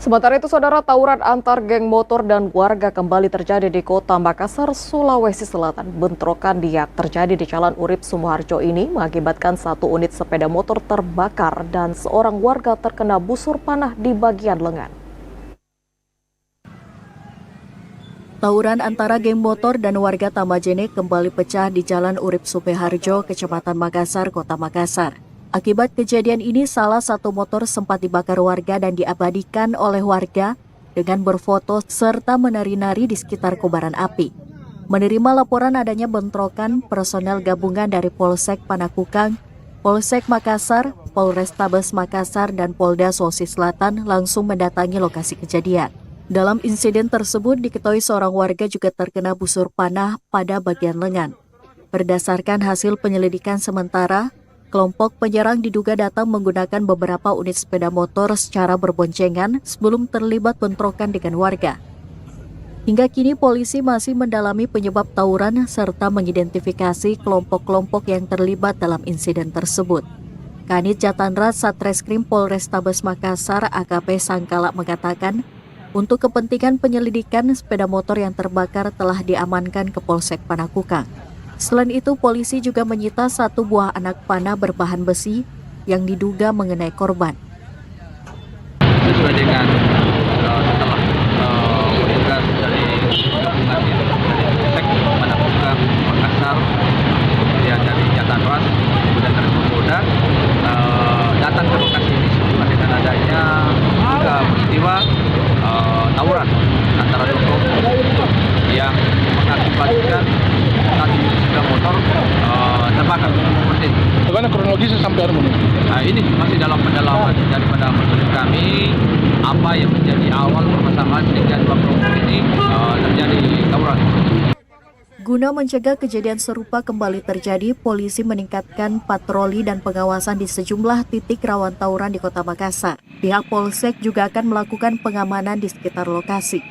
Sementara itu, saudara, tawuran antar geng motor dan warga kembali terjadi di Kota Makassar, Sulawesi Selatan. Bentrokan yang terjadi di Jalan Urip Sumoharjo ini mengakibatkan satu unit sepeda motor terbakar dan seorang warga terkena busur panah di bagian lengan. Tawuran antara geng motor dan warga Tamajene kembali pecah di Jalan Urip Sumoharjo, Kecamatan Makassar, Kota Makassar. Akibat kejadian ini, salah satu motor sempat dibakar warga dan diabadikan oleh warga dengan berfoto serta menari-nari di sekitar kobaran api. Menerima laporan adanya bentrokan, personel gabungan dari Polsek Panakukang, Polsek Makassar, Polrestabes Makassar, dan Polda Sulawesi Selatan langsung mendatangi lokasi kejadian. Dalam insiden tersebut diketahui seorang warga juga terkena busur panah pada bagian lengan. Berdasarkan hasil penyelidikan sementara, kelompok penyerang diduga datang menggunakan beberapa unit sepeda motor secara berboncengan sebelum terlibat bentrokan dengan warga. Hingga kini polisi masih mendalami penyebab tawuran serta mengidentifikasi kelompok-kelompok yang terlibat dalam insiden tersebut. Kanit Jatanras Satreskrim Polrestabes Makassar AKP Sangkala mengatakan, untuk kepentingan penyelidikan, sepeda motor yang terbakar telah diamankan ke Polsek Panakukang. Selain itu, polisi juga menyita satu buah anak panah berbahan besi yang diduga mengenai korban. Sesuai dengan setelah petugas dari gabungan dari Polsek Panakukang Makassar, kemudian dari Jatanras, kemudian dari Polda datang ke lokasi ini sesuai dengan adanya peristiwa tawuran antara dua kelompok yang mengakibatkan satu sepeda motor terbakar seperti itu. Bagaimana kronologisnya sampai hari ini? Nah, ini masih dalam pendalaman daripada petugas kami, apa yang menjadi awal permasalahan sehingga dua kelompok ini terjadi tawuran. Guna mencegah kejadian serupa kembali terjadi, polisi meningkatkan patroli dan pengawasan di sejumlah titik rawan tawuran di Kota Makassar. Pihak Polsek juga akan melakukan pengamanan di sekitar lokasi.